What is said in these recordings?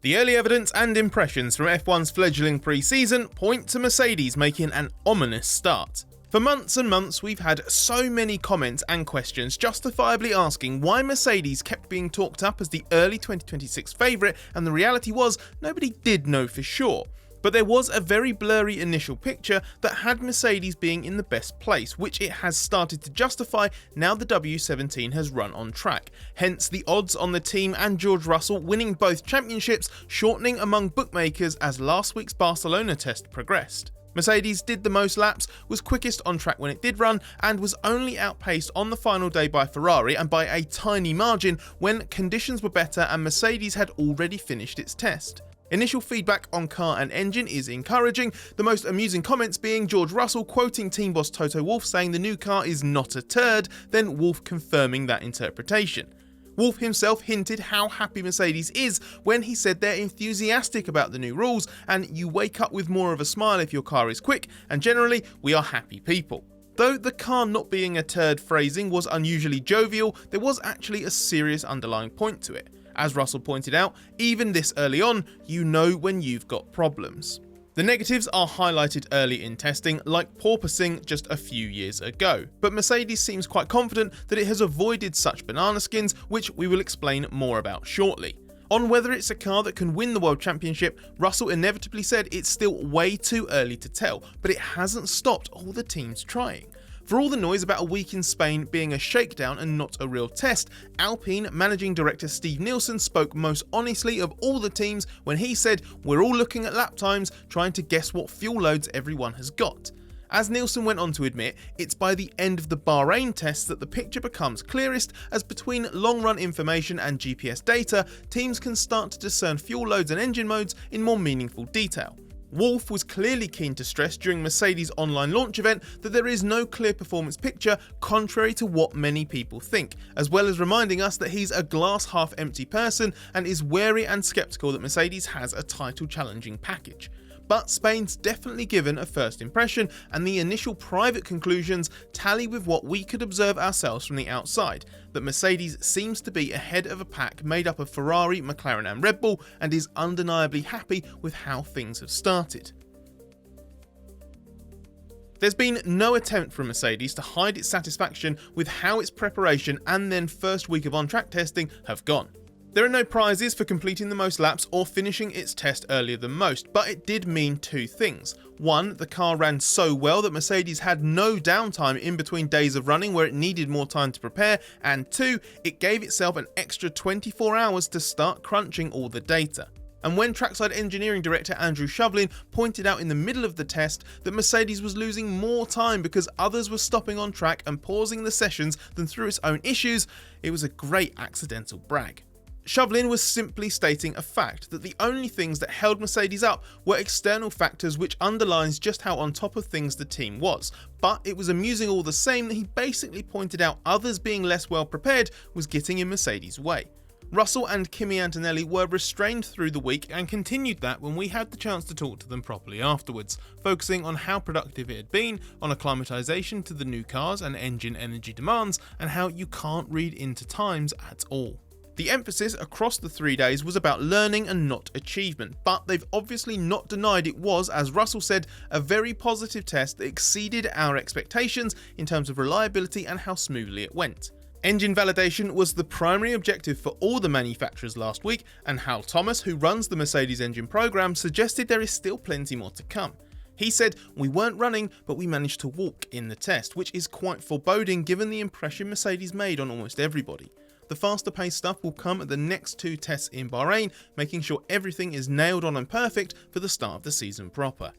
The early evidence and impressions from F1's fledgling pre-season point to Mercedes making an ominous start. For months and months, we've had so many comments and questions justifiably asking why Mercedes kept being talked up as the early 2026 favourite, and the reality was nobody did know for sure. But there was a very blurry initial picture that had Mercedes being in the best place, which it has started to justify now the W17 has run on track. Hence the odds on the team and George Russell winning both championships shortening among bookmakers as last week's Barcelona test progressed. Mercedes did the most laps, was quickest on track when it did run, and was only outpaced on the final day by Ferrari, and by a tiny margin, when conditions were better and Mercedes had already finished its test. Initial feedback on car and engine is encouraging, the most amusing comments being George Russell quoting team boss Toto Wolff saying the new car is not a turd, then Wolff confirming that interpretation. Wolff himself hinted how happy Mercedes is when he said they're enthusiastic about the new rules and you wake up with more of a smile if your car is quick, and generally we are happy people. Though the car not being a turd phrasing was unusually jovial, there was actually a serious underlying point to it. As Russell pointed out, even this early on, you know when you've got problems. The negatives are highlighted early in testing, like porpoising just a few years ago, but Mercedes seems quite confident that it has avoided such banana skins, which we will explain more about shortly. On whether it's a car that can win the World Championship, Russell inevitably said it's still way too early to tell, but it hasn't stopped all the teams trying. For all the noise about a week in Spain being a shakedown and not a real test, Alpine managing director Steve Nielsen spoke most honestly of all the teams when he said, "We're all looking at lap times, trying to guess what fuel loads everyone has got." As Nielsen went on to admit, it's by the end of the Bahrain test that the picture becomes clearest, as between long-run information and GPS data, teams can start to discern fuel loads and engine modes in more meaningful detail. Wolff was clearly keen to stress during Mercedes' online launch event that there is no clear performance picture, contrary to what many people think, as well as reminding us that he's a glass half empty person and is wary and skeptical that Mercedes has a title challenging package. But Spain's definitely given a first impression, and the initial private conclusions tally with what we could observe ourselves from the outside, that Mercedes seems to be ahead of a pack made up of Ferrari, McLaren and Red Bull, and is undeniably happy with how things have started. There's been no attempt from Mercedes to hide its satisfaction with how its preparation and then first week of on-track testing have gone. There are no prizes for completing the most laps or finishing its test earlier than most, but it did mean two things. One, the car ran so well that Mercedes had no downtime in between days of running where it needed more time to prepare, and two, it gave itself an extra 24 hours to start crunching all the data. And when trackside engineering director Andrew Shovlin pointed out in the middle of the test that Mercedes was losing more time because others were stopping on track and pausing the sessions than through its own issues, it was a great accidental brag. Shovlin was simply stating a fact that the only things that held Mercedes up were external factors, which underlines just how on top of things the team was, but it was amusing all the same that he basically pointed out others being less well prepared was getting in Mercedes' way. Russell and Kimi Antonelli were restrained through the week and continued that when we had the chance to talk to them properly afterwards, focusing on how productive it had been, on acclimatization to the new cars and engine energy demands, and how you can't read into times at all. The emphasis across the 3 days was about learning and not achievement, but they've obviously not denied it was, as Russell said, a very positive test that exceeded our expectations in terms of reliability and how smoothly it went. Engine validation was the primary objective for all the manufacturers last week, and Hal Thomas, who runs the Mercedes engine program, suggested there is still plenty more to come. He said, "We weren't running, but we managed to walk in the test," which is quite foreboding given the impression Mercedes made on almost everybody. The faster paced stuff will come at the next 2 tests in Bahrain, making sure everything is nailed on and perfect for the start of the season proper.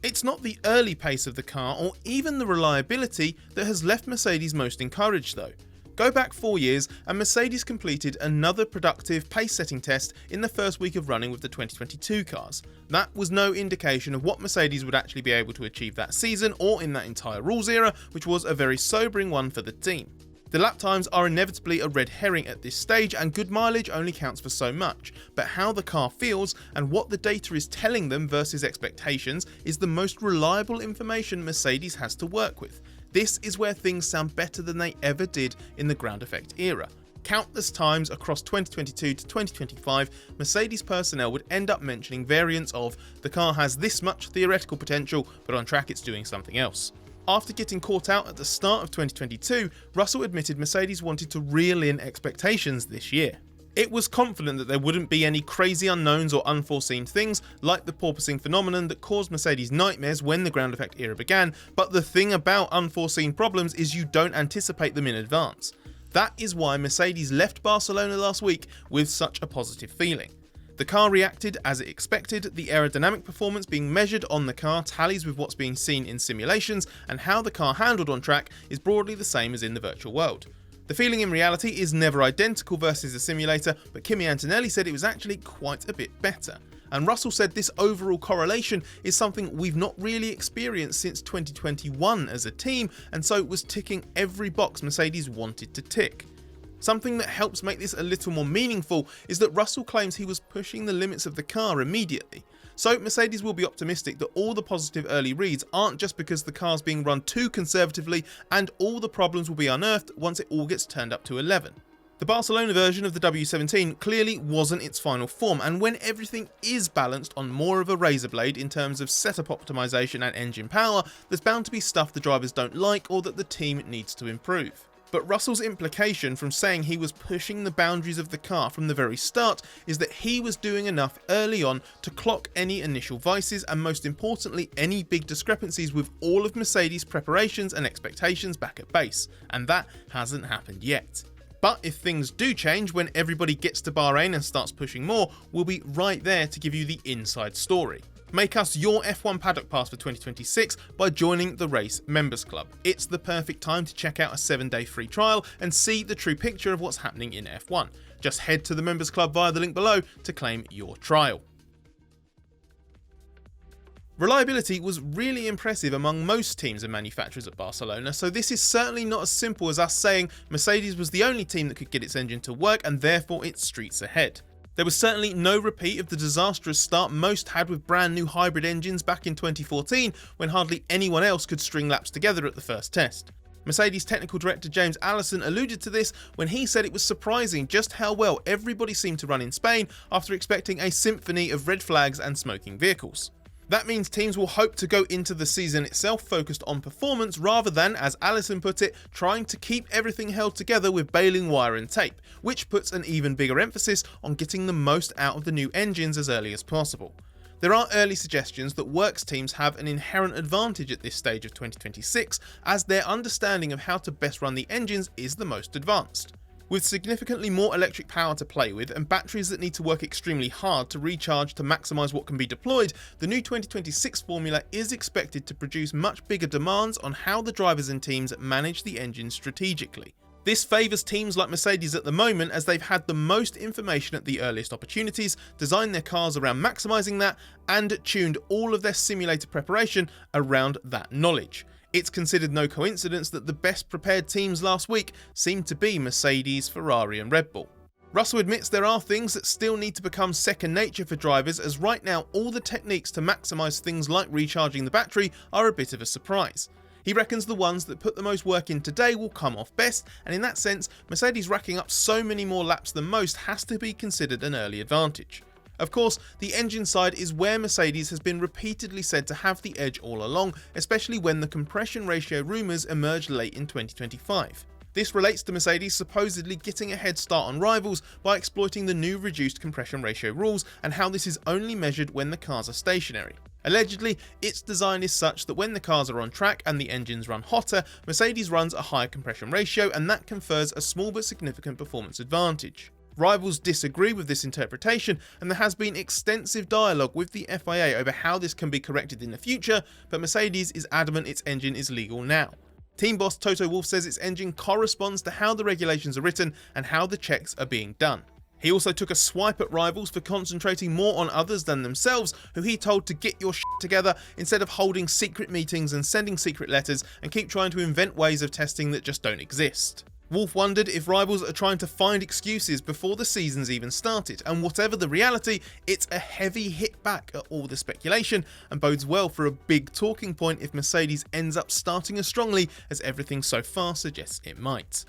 It's not the early pace of the car or even the reliability that has left Mercedes most encouraged though. Go back 4 years and Mercedes completed another productive pace-setting test in the first week of running with the 2022 cars. That was no indication of what Mercedes would actually be able to achieve that season or in that entire rules era, which was a very sobering one for the team. The lap times are inevitably a red herring at this stage, and good mileage only counts for so much, but how the car feels and what the data is telling them versus expectations is the most reliable information Mercedes has to work with. This is where things sound better than they ever did in the ground effect era. Countless times across 2022 to 2025, Mercedes personnel would end up mentioning variants of the car has this much theoretical potential, but on track it's doing something else. After getting caught out at the start of 2022, Russell admitted Mercedes wanted to reel in expectations this year. It was confident that there wouldn't be any crazy unknowns or unforeseen things like the porpoising phenomenon that caused Mercedes nightmares when the ground effect era began, but the thing about unforeseen problems is you don't anticipate them in advance. That is why Mercedes left Barcelona last week with such a positive feeling. The car reacted as it expected, the aerodynamic performance being measured on the car tallies with what's being seen in simulations, and how the car handled on track is broadly the same as in the virtual world. The feeling in reality is never identical versus the simulator, but Kimi Antonelli said it was actually quite a bit better. And Russell said this overall correlation is something we've not really experienced since 2021 as a team, and so it was ticking every box Mercedes wanted to tick. Something that helps make this a little more meaningful is that Russell claims he was pushing the limits of the car immediately. So Mercedes will be optimistic that all the positive early reads aren't just because the car's being run too conservatively, and all the problems will be unearthed once it all gets turned up to 11. The Barcelona version of the W17 clearly wasn't its final form, and when everything is balanced on more of a razor blade in terms of setup optimization and engine power, there's bound to be stuff the drivers don't like or that the team needs to improve. But Russell's implication from saying he was pushing the boundaries of the car from the very start is that he was doing enough early on to clock any initial vices and, most importantly, any big discrepancies with all of Mercedes' preparations and expectations back at base, and that hasn't happened yet. But if things do change when everybody gets to Bahrain and starts pushing more, we'll be right there to give you the inside story. Make us your F1 Paddock Pass for 2026 by joining the Race Members Club. It's the perfect time to check out a 7-day free trial and see the true picture of what's happening in F1. Just head to the Members Club via the link below to claim your trial. Reliability was really impressive among most teams and manufacturers at Barcelona, so this is certainly not as simple as us saying Mercedes was the only team that could get its engine to work and therefore it's streets ahead. There was certainly no repeat of the disastrous start most had with brand new hybrid engines back in 2014 when hardly anyone else could string laps together at the first test. Mercedes technical director James Allison alluded to this when he said it was surprising just how well everybody seemed to run in Spain after expecting a symphony of red flags and smoking vehicles. That means teams will hope to go into the season itself focused on performance rather than, as Allison put it, trying to keep everything held together with baling wire and tape, which puts an even bigger emphasis on getting the most out of the new engines as early as possible. There are early suggestions that works teams have an inherent advantage at this stage of 2026, as their understanding of how to best run the engines is the most advanced. With significantly more electric power to play with and batteries that need to work extremely hard to recharge to maximise what can be deployed, the new 2026 formula is expected to produce much bigger demands on how the drivers and teams manage the engine strategically. This favours teams like Mercedes at the moment as they've had the most information at the earliest opportunities, designed their cars around maximising that, and tuned all of their simulator preparation around that knowledge. It's considered no coincidence that the best prepared teams last week seemed to be Mercedes, Ferrari and Red Bull. Russell admits there are things that still need to become second nature for drivers, as right now all the techniques to maximise things like recharging the battery are a bit of a surprise. He reckons the ones that put the most work in today will come off best, and in that sense, Mercedes racking up so many more laps than most has to be considered an early advantage. Of course, the engine side is where Mercedes has been repeatedly said to have the edge all along, especially when the compression ratio rumours emerged late in 2025. This relates to Mercedes supposedly getting a head start on rivals by exploiting the new reduced compression ratio rules and how this is only measured when the cars are stationary. Allegedly, its design is such that when the cars are on track and the engines run hotter, Mercedes runs a higher compression ratio, and that confers a small but significant performance advantage. Rivals disagree with this interpretation, and there has been extensive dialogue with the FIA over how this can be corrected in the future, but Mercedes is adamant its engine is legal now. Team boss Toto Wolff says its engine corresponds to how the regulations are written and how the checks are being done. He also took a swipe at rivals for concentrating more on others than themselves, who he told to get your shit together instead of holding secret meetings and sending secret letters and keep trying to invent ways of testing that just don't exist. Wolff wondered if rivals are trying to find excuses before the season's even started, and whatever the reality, it's a heavy hit back at all the speculation and bodes well for a big talking point if Mercedes ends up starting as strongly as everything so far suggests it might.